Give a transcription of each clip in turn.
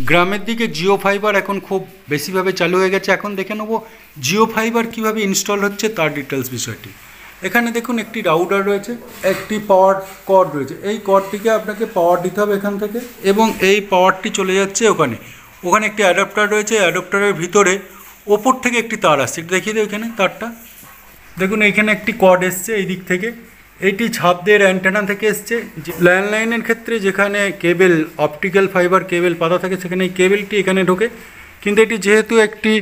গ্রামের দিকে জিও ফাইবার এখন খুব বেশিভাবে চালু হয়ে গেছে। এখন দেখে নেবো জিও ফাইবার কীভাবে ইনস্টল হচ্ছে তার ডিটেলস বিষয়টি। এখানে দেখুন একটি রাউটার রয়েছে, একটি পাওয়ার কর্ড রয়েছে। এই কর্ডটিকে আপনাকে পাওয়ার দিতে হবে এখান থেকে, এবং এই পাওয়ারটি চলে যাচ্ছে ওখানে। ওখানে একটি অ্যাডাপ্টার রয়েছে, অ্যাডাপ্টারের ভিতরে ওপর থেকে একটি তার আসছে। একটু দেখিয়ে দিই ওইখানে তারটা। দেখুন এইখানে একটি কর্ড এসছে এই দিক থেকে, এইটি ছাদের অ্যান্টেনা থেকে এসছে। ল্যান্ডলাইনের ক্ষেত্রে যেখানে কেবেল, অপটিক্যাল ফাইবার কেবেল পাতা থাকে, সেখানে এই কেবেলটি এখানে ঢোকে। কিন্তু এটি যেহেতু একটি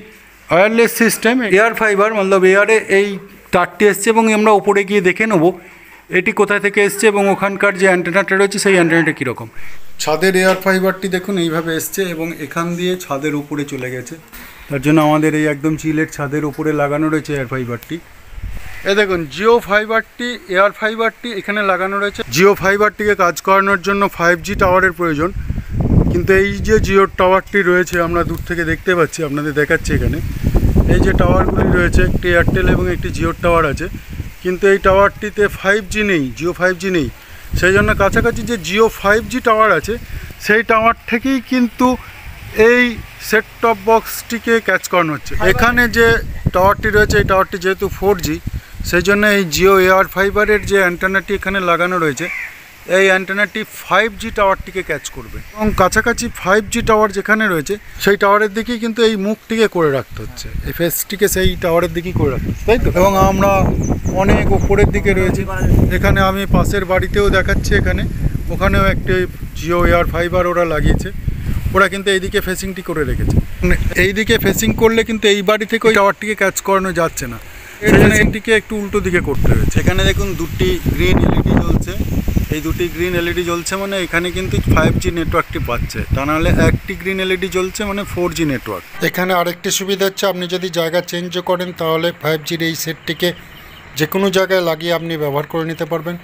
ওয়্যারলেস সিস্টেম, এয়ার ফাইবার মতলব এয়ারে এই তারটি এসছে, এবং আমরা ওপরে গিয়ে দেখে নেবো এটি কোথায় থেকে এসছে এবং ওখানকার যে অ্যান্টেনাটা রয়েছে সেই অ্যান্টেনাটা কীরকম। ছাদের এয়ার ফাইবারটি দেখুন এইভাবে এসছে এবং এখান দিয়ে ছাদের উপরে চলে গেছে। তার জন্য আমাদের এই একদম চিলের ছাদের উপরে লাগানো রয়েছে এয়ার ফাইবারটি। এই দেখুন জিও ফাইবারটি, এয়ার ফাইবারটি এখানে লাগানো রয়েছে। জিও ফাইবারটিকে কাজ করানোর জন্য 5G টাওয়ারের প্রয়োজন। কিন্তু এই যে জিও টাওয়ারটি রয়েছে আমরা দূর থেকে দেখতে পাচ্ছি, আপনাদের দেখাচ্ছি এখানে এই যে টাওয়ারগুলি রয়েছে, একটি এয়ারটেল এবং একটি জিওর টাওয়ার আছে। কিন্তু এই টাওয়ারটিতে 5G নেই, জিও 5G নেই। সেই জন্য কাছাকাছি যে জিও 5G টাওয়ার আছে সেই টাওয়ার থেকেই কিন্তু এই সেট টপ বক্সটিকে ক্যাচ করানো হচ্ছে। এখানে যে টাওয়ারটি রয়েছে এই টাওয়ারটি যেহেতু 4G, সেই জন্য এই জিও এয়ার ফাইবারের যে অ্যান্টেনাটি এখানে লাগানো রয়েছে এই অ্যান্টেনাটি 5G টাওয়ারটিকে ক্যাচ করবে, এবং কাছাকাছি 5G টাওয়ার যেখানে রয়েছে সেই টাওয়ারের দিকেই কিন্তু এই মুখটিকে করে রাখতে হচ্ছে, এই ফেসটিকে সেই টাওয়ারের দিকেই করে রাখতে হচ্ছে, তাই তো। এবং আমরা অনেক ওপরের দিকে রয়েছি, এখানে আমি পাশের বাড়িতেও দেখাচ্ছি, এখানে ওখানেও একটি জিও এয়ার ফাইবার ওরা লাগিয়েছে। ওরা কিন্তু এইদিকে ফেসিংটি করে রেখেছে। এইদিকে ফেসিং করলে কিন্তু এই বাড়ি থেকে ওই টাওয়ারটিকে ক্যাচ করানো যাচ্ছে না, সেখানে এটিকে একটু উল্টো দিকে করতে হয়েছে। এখানে দেখুন দুটি গ্রিন এলইডি জ্বলছে, এই দুটি গ্রিন এলইডি জ্বলছে মানে এখানে কিন্তু 5G নেটওয়ার্কটি পাচ্ছে, তা নাহলে একটি গ্রিন এলইডি জ্বলছে মানে 4G নেটওয়ার্ক। এখানে আরেকটি সুবিধা হচ্ছে আপনি যদি জায়গা চেঞ্জও করেন তাহলে 5Gর এই সেটটিকে যে কোনো জায়গায় লাগিয়ে আপনি ব্যবহার করে নিতে পারবেন।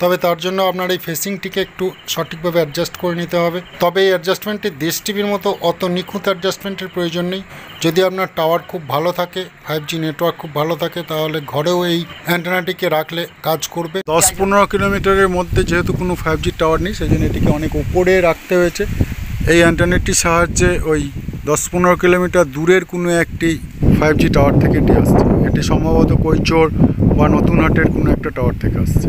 তবে তার জন্য আপনার এই ফেসিংটিকে একটু সঠিকভাবে অ্যাডজাস্ট করে নিতে হবে। তবে এই অ্যাডজাস্টমেন্টটি দেশ টিভির মতো অত নিখুঁত অ্যাডজাস্টমেন্টের প্রয়োজন নেই। যদি আপনার টাওয়ার খুব ভালো থাকে, 5G নেটওয়ার্ক খুব ভালো থাকে, তাহলে ঘরেও এই অ্যান্টেনাটিকে রাখলে কাজ করবে। 10-15 কিলোমিটারের মধ্যে যেহেতু কোনো 5G টাওয়ার নেই, সেই জন্য এটিকে অনেক উপরে রাখতে হয়েছে। এই অ্যান্টেনাটির সাহায্যে ওই 10-15 কিলোমিটার দূরের কোনো একটি 5G টাওয়ার থেকে এটি আসছে। এটি সম্ভবত কৈচোর বা নতুনহাটের কোনো একটা টাওয়ার থেকে আসছে।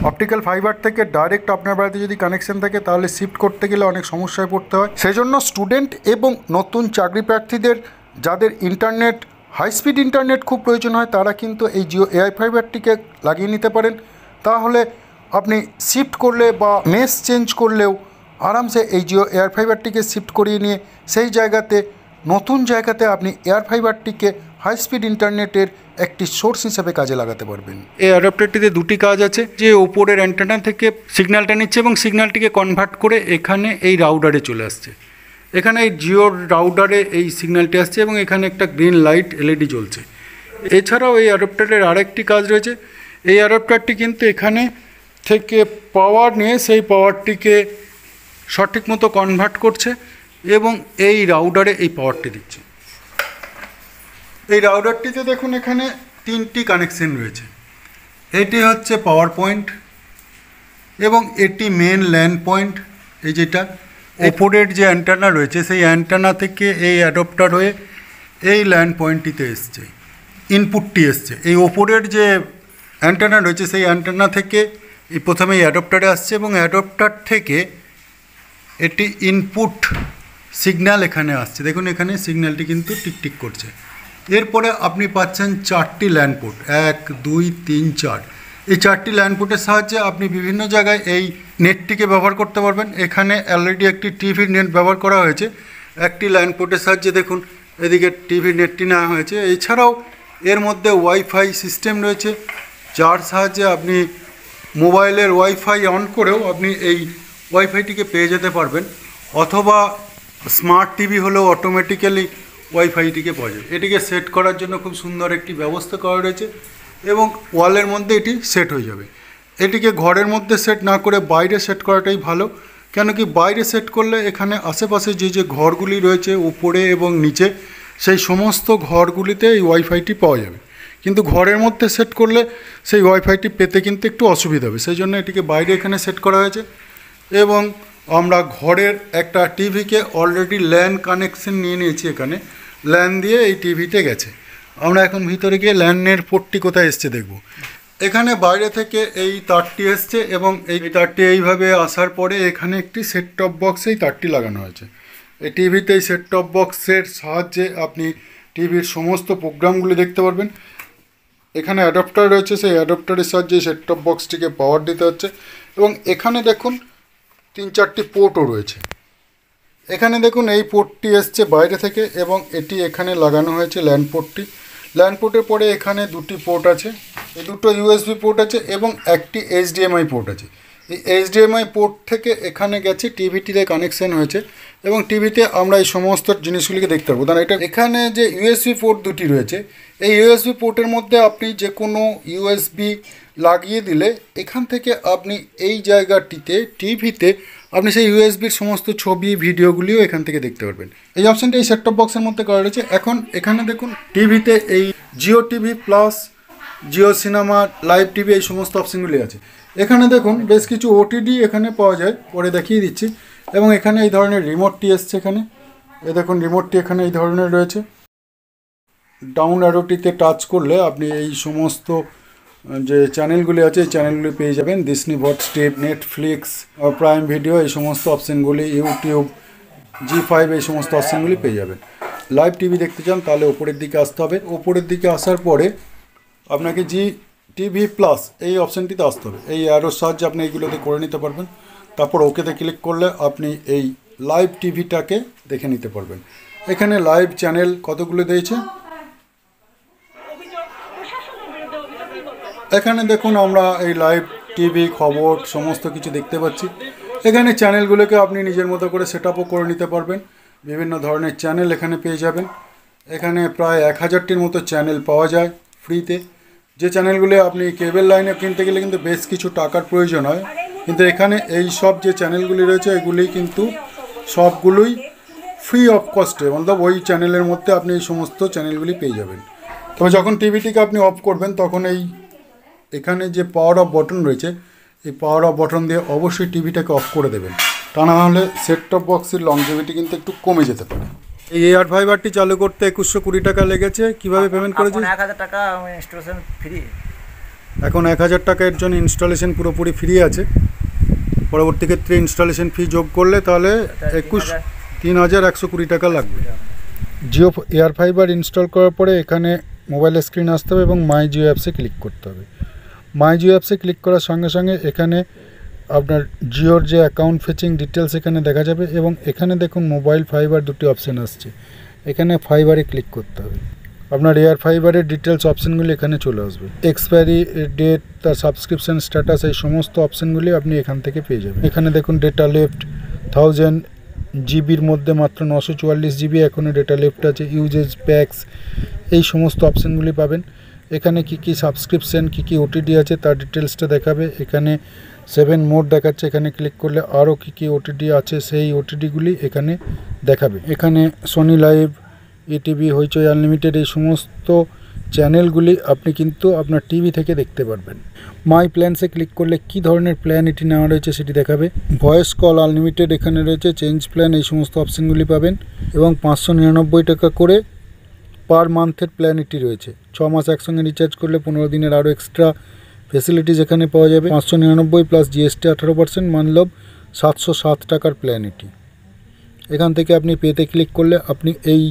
অপটিক্যাল ফাইবার থেকে ডাইরেক্ট আপনার বাড়িতে যদি কানেকশন থাকে তাহলে শিফট করতে গেলে অনেক সমস্যায় পড়তে হয়। সেই জন্য স্টুডেন্ট এবং নতুন চাকরি প্রার্থীদের যাদের ইন্টারনেট, হাই স্পিড ইন্টারনেট খুব প্রয়োজন হয়, তারা কিন্তু এই জিও এয়ার ফাইবারটিকে লাগিয়ে নিতে পারেন। তাহলে আপনি শিফট করলে বা মেস চেঞ্জ করলেও আরামসে এই জিও এয়ার ফাইবারটিকে শিফট করিয়ে নিয়ে সেই জায়গাতে, নতুন জায়গাতে আপনি এয়ার ফাইবারটিকে হাই স্পিড ইন্টারনেটের একটি সোর্স হিসেবে কাজে লাগাতে পারবেন। এই অ্যাডাপ্টারটিতে দুটি কাজ আছে, যে ওপরের অ্যান্টেনা থেকে সিগন্যালটা নিচ্ছে এবং সিগন্যালটিকে কনভার্ট করে এখানে এই রাউটারে চলে আসছে। এখানে এই জিওর রাউটারে এই সিগন্যালটি আসছে এবং এখানে একটা গ্রিন লাইট এলইডি জ্বলছে। এছাড়াও এই অ্যাডাপ্টারের আরেকটি কাজ রয়েছে, এই অ্যাডাপ্টারটি কিন্তু এখানে থেকে পাওয়ার নিয়ে সেই পাওয়ারটিকে সঠিক মতো কনভার্ট করছে এবং এই রাউটারে এই পাওয়ারটি দিচ্ছে। এই রাউটারটিতে দেখুন এখানে 3টি কানেকশন রয়েছে। এটি হচ্ছে পাওয়ার পয়েন্ট এবং এটি মেন ল্যান্ড পয়েন্ট। এই যেটা ওপরের যে অ্যান্টেনা রয়েছে সেই অ্যান্টেনা থেকে এই অ্যাডাপ্টার হয়ে এই ল্যান্ড পয়েন্টটিতে এসছে, ইনপুটটি এসছে। এই ওপরের যে অ্যান্টেনা রয়েছে সেই অ্যান্টেনা থেকে এই প্রথমে এই অ্যাডাপ্টারে আসছে এবং অ্যাডাপ্টার থেকে এটি ইনপুট সিগন্যাল এখানে আসছে। দেখুন এখানে সিগন্যালটি কিন্তু টিকটিক করছে। এরপরে আপনি পাচ্ছেন 4টি ল্যান্ড পোর্ট, 1, 2, 3, 4। এই 4টি ল্যান্ড পোর্টের সাহায্যে আপনি বিভিন্ন জায়গায় এই নেটটিকে ব্যবহার করতে পারবেন। এখানে অলরেডি একটি টিভির নেট ব্যবহার করা হয়েছে একটি ল্যান্ড পোর্টের সাহায্যে। দেখুন এদিকে টিভির নেটটি নেওয়া হয়েছে। এছাড়াও এর মধ্যে ওয়াইফাই সিস্টেম রয়েছে, যার সাহায্যে আপনি মোবাইলের ওয়াইফাই অন করেও আপনি এই ওয়াইফাইটিকে পেয়ে যেতে পারবেন, অথবা স্মার্ট টিভি হলেও অটোমেটিক্যালি ওয়াইফাইটিকে পাওয়া যাবে। এটিকে সেট করার জন্য খুব সুন্দর একটি ব্যবস্থা করা রয়েছে এবং ওয়ালের মধ্যে এটি সেট হয়ে যাবে। এটিকে ঘরের মধ্যে সেট না করে বাইরে সেট করাটাই ভালো, কেন কি বাইরে সেট করলে এখানে আশেপাশে যে যে ঘরগুলি রয়েছে উপরে এবং নিচে, সেই সমস্ত ঘরগুলিতে এই ওয়াইফাইটি পাওয়া যাবে। কিন্তু ঘরের মধ্যে সেট করলে সেই ওয়াইফাইটি পেতে কিন্তু একটু অসুবিধা হবে, সেই জন্য এটিকে বাইরে এখানে সেট করা হয়েছে। এবং আমরা ঘরের একটা টিভিকে অলরেডি ল্যান কানেকশন নিয়ে নিয়েছি, এখানে ল্যান দিয়ে এই টিভিতে গেছে। আমরা এখন ভিতরে গিয়ে ল্যানের পোর্টটি কোথায় এসছে দেখব। এখানে বাইরে থেকে এই তারটি এসছে এবং এই তারটি এইভাবে আসার পরে এখানে একটি সেট টপ বক্সে এই তারটি লাগানো হয়েছে। এই টিভিতে এই সেট টপ বক্সের সাহায্যে আপনি টিভির সমস্ত প্রোগ্রামগুলি দেখতে পারবেন। এখানে অ্যাডাপ্টার রয়েছে, সেই অ্যাডাপ্টারের সাহায্যে সেট টপ বক্সটিকে পাওয়ার দিতে হচ্ছে। এবং এখানে দেখুন 3-4টি পোর্টও রয়েছে। এখানে দেখুন এই পোর্টটি এসছে বাইরে থেকে এবং এটি এখানে লাগানো হয়েছে ল্যান পোর্টটি। ল্যান পোর্টের পরে এখানে 2টি পোর্ট আছে, এই 2টো ইউএসবি পোর্ট আছে এবং একটি এইচডিএমআই পোর্ট আছে। এই এইচডিএমআই পোর্ট থেকে এখানে গেছে টিভিটিতে কানেকশান হয়েছে এবং টিভিতে আমরা এই সমস্ত জিনিসগুলিকে দেখতে পারবো। কারণ এটা এখানে যে ইউএসবি পোর্ট 2টি রয়েছে, এই ইউএসবি পোর্টের মধ্যে আপনি যে কোনো ইউএসবি লাগিয়ে দিলে এখান থেকে আপনি এই জায়গাটিতে টিভিতে আপনি সেই ইউএসবির সমস্ত ছবি ভিডিওগুলিও এখান থেকে দেখতে পারবেন। এই অপশানটা এই সেট টপ বক্সের মধ্যে করা রয়েছে। এখন এখানে দেখুন টিভিতে এই Jio TV plus, Jio cinema, live TV এই সমস্ত অপশানগুলি আছে। এখানে দেখুন বেশ কিছু ওটিডি এখানে পাওয়া যায়, পরে দেখিয়ে দিচ্ছি। এবং এখানে এই ধরনের রিমোটটি এসছে, এখানে এই দেখুন রিমোটটি এখানে এই ধরনের রয়েছে। ডাউন অ্যারোটিতে টাচ করলে আপনি এই সমস্ত যে চ্যানেলগুলি আছে এই চ্যানেলগুলি পেয়ে যাবেন। Disney Hotstar, Netflix, prime video এই সমস্ত অপশানগুলি, ইউটিউব, G5 এই সমস্ত অপশানগুলি পেয়ে যাবেন। লাইভ টিভি দেখতে চান তাহলে ওপরের দিকে আসতে হবে। ওপরের দিকে আসার পরে আপনাকে GTV প্লাস এই অপশানটিতে আসতে হবে। এই অ্যারোর সাহায্যে আপনি এইগুলোতে করে নিতে পারবেন। তারপর ওকেতে ক্লিক করলে আপনি এই লাইভ টিভিটাকে দেখে নিতে পারবেন। এখানে লাইভ চ্যানেল কতগুলো দিয়েছে এখানে দেখুন, আমরা এই লাইভ টিভি খবর সমস্ত কিছু দেখতে পাচ্ছি। এখানে চ্যানেলগুলোকে আপনি নিজের মতো করে সেট আপও করে নিতে পারবেন। বিভিন্ন ধরনের চ্যানেল এখানে পেয়ে যাবেন। এখানে প্রায় 1000টির মতো চ্যানেল পাওয়া যায় ফ্রিতে। যে চ্যানেলগুলো আপনি কেবল লাইনে কিনতে গেলে কিন্তু বেশ কিছু টাকার প্রয়োজন হয়, কিন্তু এখানে এই সব যে চ্যানেলগুলি রয়েছে এগুলি কিন্তু সবগুলোই ফ্রি অফ কস্টে, মতলব ওই চ্যানেলের মধ্যে আপনি এই সমস্ত চ্যানেলগুলি পেয়ে যাবেন। তবে যখন টিভিটিকে আপনি অফ করবেন তখন এখানে যে পাওয়ার অফ বটন রয়েছে, এই পাওয়ার অফ বটন দিয়ে অবশ্যই টিভিটাকে অফ করে দেবেন, তা না হলে সেট টপ বক্সের লংজিভিটি কিন্তু একটু কমে যেতে পারে। এই এয়ার ফাইবারটি চালু করতে 2120 টাকা লেগেছে। কিভাবে পেমেন্ট করেছে? 1000 টাকা ইনস্টলেশন ফ্রি। এখন 1000 টাকার জন্য ইনস্টলেশন পুরোপুরি ফ্রি আছে। পরবর্তী ক্ষেত্রে ইনস্টলেশন ফি যোগ করলে তাহলে 3120 টাকা লাগবে। জিও এয়ার ফাইবার ইনস্টল করার পরে এখানে মোবাইলের স্ক্রিন আসতে হবে এবং মাই জিও অ্যাপসে ক্লিক করতে হবে। মাই জিও অ্যাপসে ক্লিক করার সঙ্গে সঙ্গে এখানে আপনার জিওর যে অ্যাকাউন্ট ফেচিং ডিটেলস এখানে দেখা যাবে এবং এখানে দেখুন মোবাইল ফাইবার 2টি অপশান আসছে। এখানে ফাইবারে ক্লিক করতে হবে। আপনার এয়ার ফাইবারের ডিটেলস অপশানগুলি এখানে চলে আসবে। এক্সপায়ারি ডেট, তার সাবস্ক্রিপশান স্ট্যাটাস এই সমস্ত অপশানগুলি আপনি এখান থেকে পেয়ে যাবেন। এখানে দেখুন ডেটা লেফট 1000 জিবির মধ্যে মাত্র 944 জিবি এখনও ডেটা লেফট আছে। ইউজেজ প্যাক্স এই সমস্ত অপশানগুলি পাবেন। এখানে কি সাবস্ক্রিপশান, কি ওটিডি আছে তার ডিটেলসটা দেখাবে। এখানে 7 মোড দেখাচ্ছে, এখানে ক্লিক করলে আরও কি ওটিডি আছে সেই ওটিডিগুলি এখানে দেখাবে। এখানে সোনি লাইভ, ইটিভি, হইচই আনলিমিটেড এই সমস্ত চ্যানেলগুলি আপনি কিন্তু আপনার টিভি থেকে দেখতে পারবেন। মাই প্ল্যানসে ক্লিক করলে কি ধরনের প্ল্যান এটি নেওয়া রয়েছে সেটি দেখাবে। ভয়েস কল আনলিমিটেড এখানে রয়েছে, চেঞ্জ প্ল্যান এই সমস্ত অপশানগুলি পাবেন এবং 599 টাকা করে পার মান্থের প্ল্যান এটি রয়েছে। 6 মাস একসঙ্গে রিচার্জ করলে 15 দিনের আরও এক্সট্রা ফেসিলিটিস এখানে পাওয়া যাবে। 599 প্লাস জিএসটি 18% মানলব 707 টাকার প্ল্যান এটি। এখান থেকে আপনি পেতে ক্লিক করলে আপনি এই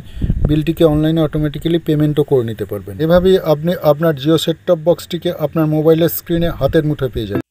বিলটিকে অনলাইনে অটোমেটিক্যালি পেমেন্টও করে নিতে পারবেন। এভাবেই আপনি আপনার জিও সেট টপ বক্সটিকে আপনার মোবাইলের স্ক্রিনে হাতের মুঠোয় পেয়ে যাবেন।